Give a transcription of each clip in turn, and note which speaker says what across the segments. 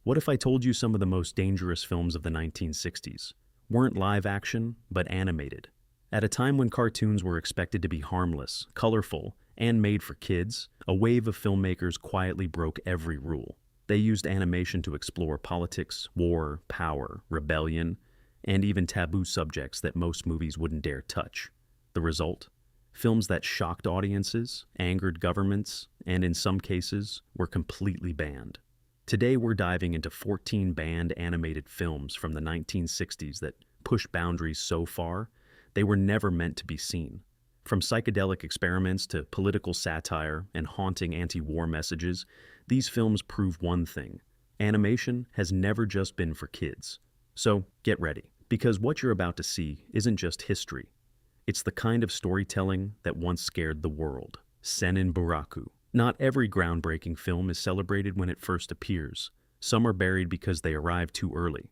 Speaker 1: What if I told you some of the most dangerous films of the 1960s weren't live action, but animated? At a time when cartoons were expected to be harmless, colorful, and made for kids, a wave of filmmakers quietly broke every rule. They used animation to explore politics, war, power, rebellion, and even taboo subjects that most movies wouldn't dare touch. The result? Films that shocked audiences, angered governments, and in some cases, were completely banned. Today we're diving into 14 banned animated films from the 1960s that pushed boundaries so far, they were never meant to be seen. From psychedelic experiments to political satire and haunting anti-war messages, these films prove one thing: animation has never just been for kids. So get ready, because what you're about to see isn't just history. It's the kind of storytelling that once scared the world. Censored. Not every groundbreaking film is celebrated when it first appears. Some are buried because they arrived too early.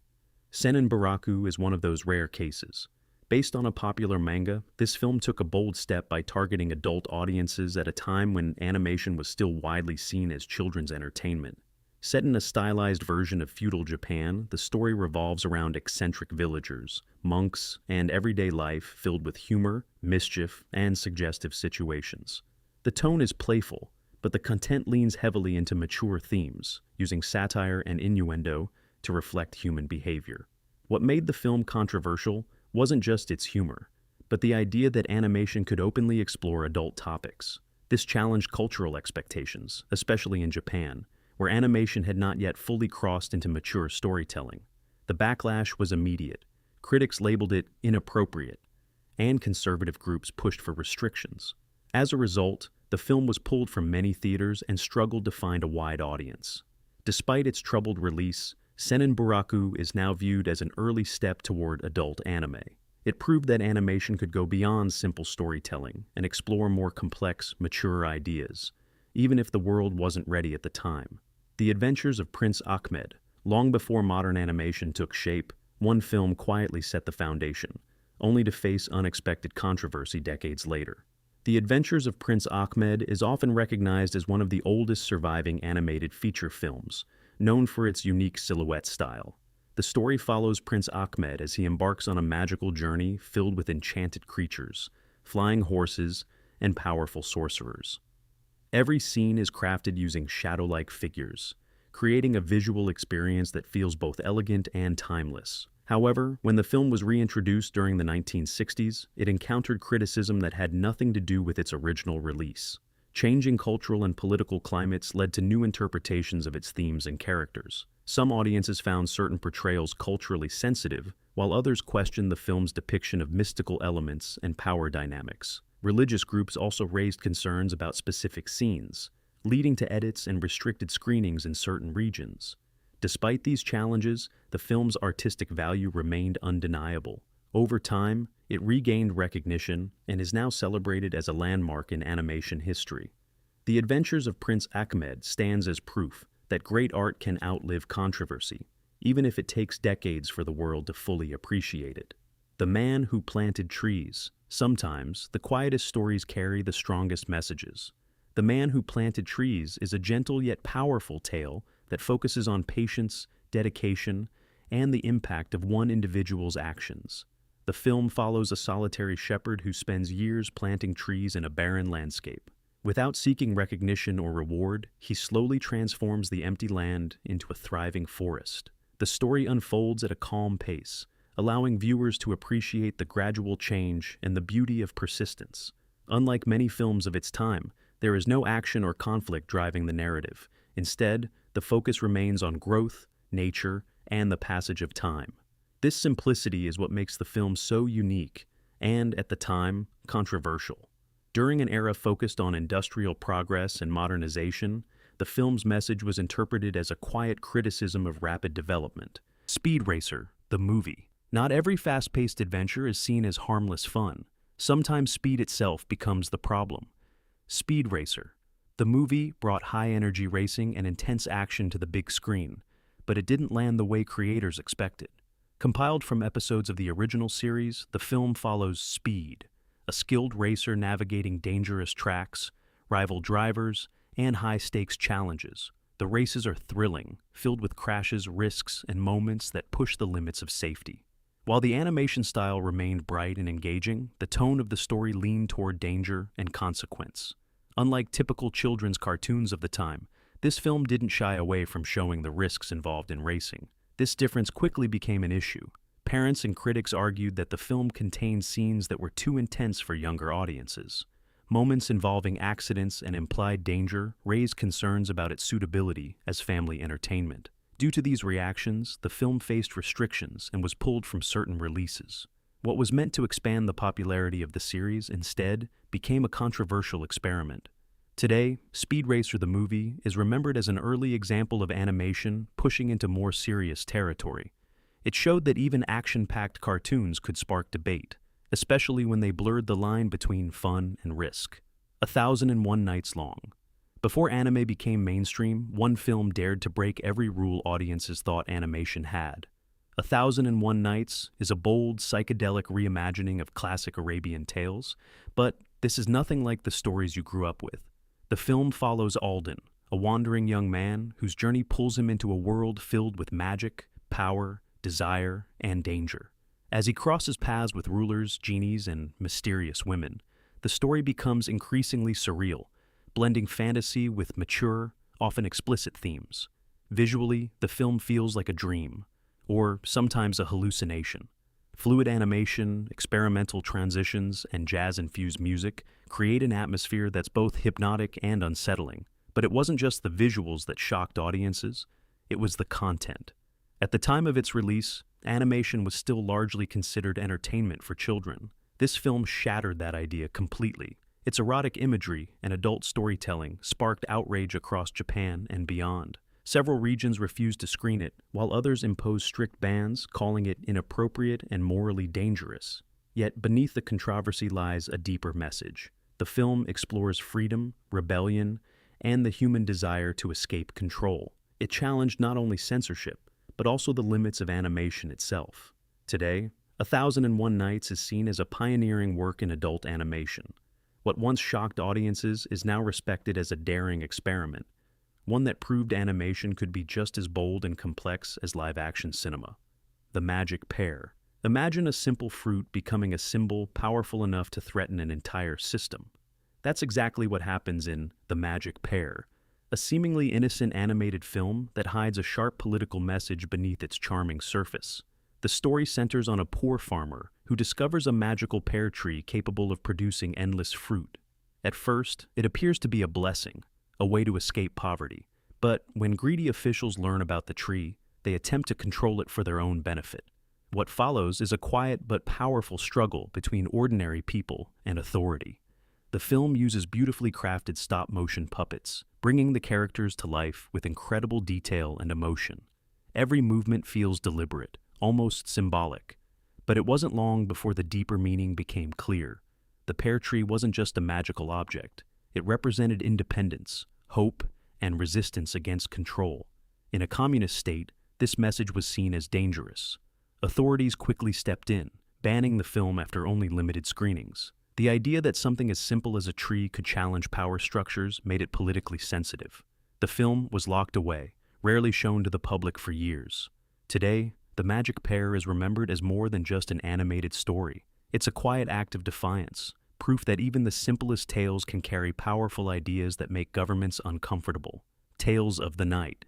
Speaker 1: Censored is one of those rare cases. Based on a popular manga, this film took a bold step by targeting adult audiences at a time when animation was still widely seen as children's entertainment. Set in a stylized version of feudal Japan, the story revolves around eccentric villagers, monks, and everyday life filled with humor, mischief, and suggestive situations. The tone is playful, but the content leans heavily into mature themes, using satire and innuendo to reflect human behavior. What made the film controversial wasn't just its humor, but the idea that animation could openly explore adult topics. This challenged cultural expectations, especially in Japan, where animation had not yet fully crossed into mature storytelling. The backlash was immediate. Critics labeled it inappropriate, and conservative groups pushed for restrictions. As a result, the film was pulled from many theaters and struggled to find a wide audience. Despite its troubled release, Censored is now viewed as an early step toward adult anime. It proved that animation could go beyond simple storytelling and explore more complex, mature ideas, even if the world wasn't ready at the time. The Adventures of Prince Ahmed. Long before modern animation took shape, one film quietly set the foundation, only to face unexpected controversy decades later. The Adventures of Prince Ahmed is often recognized as one of the oldest surviving animated feature films, known for its unique silhouette style. The story follows Prince Ahmed as he embarks on a magical journey filled with enchanted creatures, flying horses, and powerful sorcerers. Every scene is crafted using shadow-like figures, creating a visual experience that feels both elegant and timeless. However, when the film was reintroduced during the 1960s, it encountered criticism that had nothing to do with its original release. Changing cultural and political climates led to new interpretations of its themes and characters. Some audiences found certain portrayals culturally sensitive, while others questioned the film's depiction of mystical elements and power dynamics. Religious groups also raised concerns about specific scenes, leading to edits and restricted screenings in certain regions. Despite these challenges, the film's artistic value remained undeniable. Over time, it regained recognition and is now celebrated as a landmark in animation history. The Adventures of Prince Ahmed stands as proof that great art can outlive controversy, even if it takes decades for the world to fully appreciate it. The Man Who Planted Trees. Sometimes, the quietest stories carry the strongest messages. The Man Who Planted Trees is a gentle yet powerful tale that focuses on patience, dedication, and the impact of one individual's actions. The film follows a solitary shepherd who spends years planting trees in a barren landscape. Without seeking recognition or reward, he slowly transforms the empty land into a thriving forest. The story unfolds at a calm pace, allowing viewers to appreciate the gradual change and the beauty of persistence. Unlike many films of its time, there is no action or conflict driving the narrative. Instead, the focus remains on growth, nature, and the passage of time. This simplicity is what makes the film so unique and, at the time, controversial. During an era focused on industrial progress and modernization, the film's message was interpreted as a quiet criticism of rapid development. Speed Racer, the movie. Not every fast-paced adventure is seen as harmless fun. Sometimes speed itself becomes the problem. Speed Racer. The movie brought high-energy racing and intense action to the big screen, but it didn't land the way creators expected. Compiled from episodes of the original series, the film follows Speed, a skilled racer navigating dangerous tracks, rival drivers, and high-stakes challenges. The The races are thrilling, filled with crashes, risks, and moments that push the limits of safety. While the animation style remained bright and engaging, the tone of the story leaned toward danger and consequence. Unlike typical children's cartoons of the time, this film didn't shy away from showing the risks involved in racing. This difference quickly became an issue. Parents and critics argued that the film contained scenes that were too intense for younger audiences. Moments involving accidents and implied danger raised concerns about its suitability as family entertainment. Due to these reactions, the film faced restrictions and was pulled from certain releases. What was meant to expand the popularity of the series instead became a controversial experiment. Today, Speed Racer the movie is remembered as an early example of animation pushing into more serious territory. It showed that even action-packed cartoons could spark debate, especially when they blurred the line between fun and risk. 1001 Nights long. Before anime became mainstream, one film dared to break every rule audiences thought animation had. 1001 Nights is a bold, psychedelic reimagining of classic Arabian tales, but this is nothing like the stories you grew up with. The film follows Alden, a wandering young man whose journey pulls him into a world filled with magic, power, desire, and danger. As he crosses paths with rulers, genies, and mysterious women, the story becomes increasingly surreal, blending fantasy with mature, often explicit themes. Visually, the film feels like a dream, or sometimes a hallucination. Fluid animation, experimental transitions, and jazz-infused music create an atmosphere that's both hypnotic and unsettling. But it wasn't just the visuals that shocked audiences, it was the content. At the time of its release, animation was still largely considered entertainment for children. This film shattered that idea completely. Its erotic imagery and adult storytelling sparked outrage across Japan and beyond. Several regions refused to screen it, while others imposed strict bans, calling it inappropriate and morally dangerous. Yet beneath the controversy lies a deeper message. The film explores freedom, rebellion, and the human desire to escape control. It challenged not only censorship, but also the limits of animation itself. Today, 1001 Nights is seen as a pioneering work in adult animation. What once shocked audiences is now respected as a daring experiment, one that proved animation could be just as bold and complex as live-action cinema. The magic pear. Imagine a simple fruit becoming a symbol powerful enough to threaten an entire system. That's exactly what happens in The Magic Pear, a seemingly innocent animated film that hides a sharp political message beneath its charming surface. The story centers on a poor farmer who discovers a magical pear tree capable of producing endless fruit. At first, it appears to be a blessing, a way to escape poverty. But when greedy officials learn about the tree, they attempt to control it for their own benefit. What follows is a quiet but powerful struggle between ordinary people and authority. The film uses beautifully crafted stop-motion puppets, bringing the characters to life with incredible detail and emotion. Every movement feels deliberate, almost symbolic. But it wasn't long before the deeper meaning became clear. The pear tree wasn't just a magical object. It represented independence, hope, and resistance against control. In a communist state, this message was seen as dangerous. Authorities quickly stepped in, banning the film after only limited screenings. The idea that something as simple as a tree could challenge power structures made it politically sensitive. The film was locked away, rarely shown to the public for years. Today, The Magic Pear is remembered as more than just an animated story. It's a quiet act of defiance, proof that even the simplest tales can carry powerful ideas that make governments uncomfortable. Tales of the Night.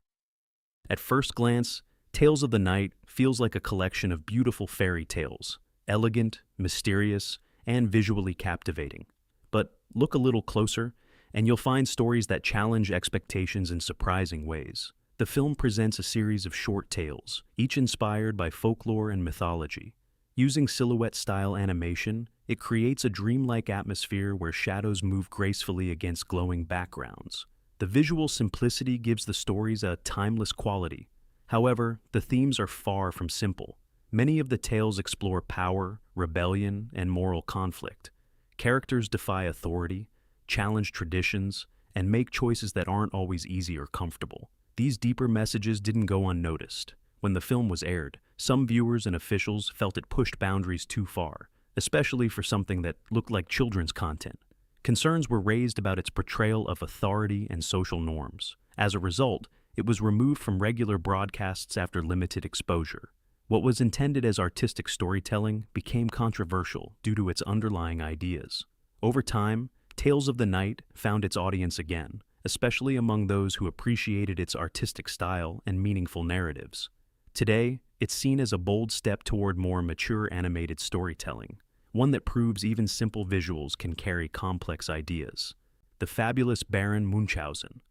Speaker 1: At first glance, Tales of the Night feels like a collection of beautiful fairy tales, elegant, mysterious, and visually captivating. But look a little closer, and you'll find stories that challenge expectations in surprising ways. The film presents a series of short tales, each inspired by folklore and mythology. Using silhouette-style animation, it creates a dreamlike atmosphere where shadows move gracefully against glowing backgrounds. The visual simplicity gives the stories a timeless quality. However, the themes are far from simple. Many of the tales explore power, rebellion, and moral conflict. Characters defy authority, challenge traditions, and make choices that aren't always easy or comfortable. These deeper messages didn't go unnoticed. When the film was aired, some viewers and officials felt it pushed boundaries too far, especially for something that looked like children's content. Concerns were raised about its portrayal of authority and social norms. As a result, It was removed from regular broadcasts after limited exposure. What was intended as artistic storytelling became controversial due to its underlying ideas. Over time, Tales of the Night found its audience again, especially among those who appreciated its artistic style and meaningful narratives. Today, it's seen as a bold step toward more mature animated storytelling, one that proves even simple visuals can carry complex ideas. The Fabulous Baron Munchausen.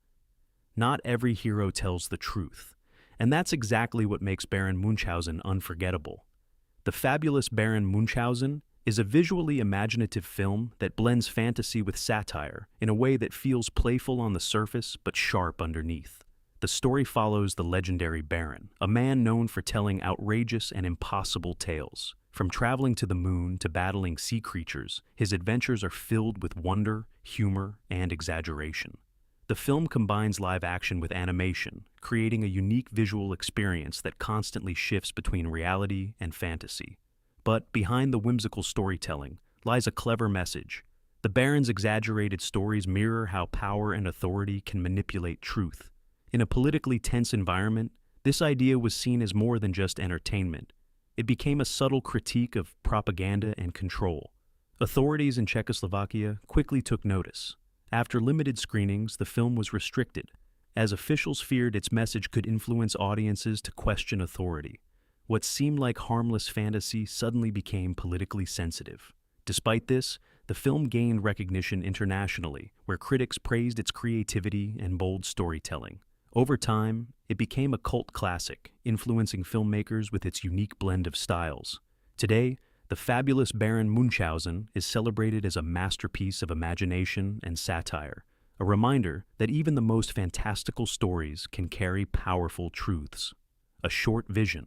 Speaker 1: Not every hero tells the truth, and that's exactly what makes Baron Munchausen unforgettable. The Fabulous Baron Munchausen is a visually imaginative film that blends fantasy with satire in a way that feels playful on the surface but sharp underneath. The story follows the legendary Baron, a man known for telling outrageous and impossible tales. From traveling to the moon to battling sea creatures, his adventures are filled with wonder, humor, and exaggeration. The film combines live action with animation, creating a unique visual experience that constantly shifts between reality and fantasy. But behind the whimsical storytelling lies a clever message. The Baron's exaggerated stories mirror how power and authority can manipulate truth. In a politically tense environment, this idea was seen as more than just entertainment. It became a subtle critique of propaganda and control. Authorities in Czechoslovakia quickly took notice. After limited screenings, the film was restricted, as officials feared its message could influence audiences to question authority. What seemed like harmless fantasy suddenly became politically sensitive. Despite this, the film gained recognition internationally, where critics praised its creativity and bold storytelling. Over time, it became a cult classic, influencing filmmakers with its unique blend of styles. Today, The Fabulous Baron Munchausen is celebrated as a masterpiece of imagination and satire, a reminder that even the most fantastical stories can carry powerful truths. A short vision.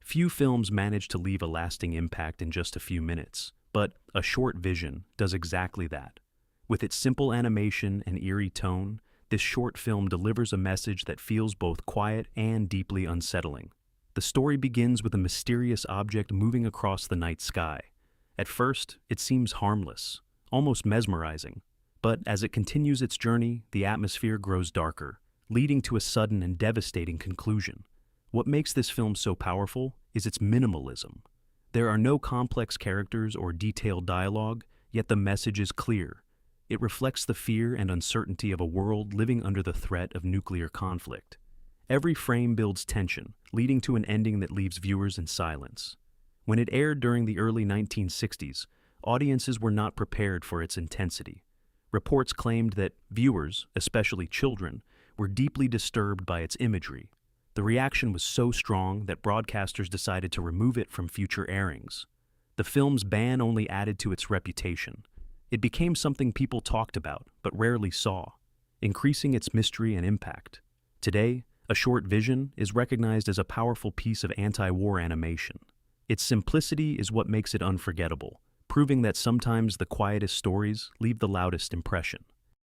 Speaker 1: Few films manage to leave a lasting impact in just a few minutes, but A Short Vision does exactly that. With its simple animation and eerie tone, this short film delivers a message that feels both quiet and deeply unsettling. The story begins with a mysterious object moving across the night sky. At first, it seems harmless, almost mesmerizing, but as it continues its journey, the atmosphere grows darker, leading to a sudden and devastating conclusion. What makes this film so powerful is its minimalism. There are no complex characters or detailed dialogue, yet the message is clear. It reflects the fear and uncertainty of a world living under the threat of nuclear conflict. Every frame builds tension, leading to an ending that leaves viewers in silence. When it aired during the early 1960s, audiences were not prepared for its intensity. Reports claimed that viewers, especially children, were deeply disturbed by its imagery. The reaction was so strong that broadcasters decided to remove it from future airings. The film's ban only added to its reputation. It became something people talked about, but rarely saw, increasing its mystery and impact. Today, A Short Vision is recognized as a powerful piece of anti-war animation. Its simplicity is what makes it unforgettable, proving that sometimes the quietest stories leave the loudest impression.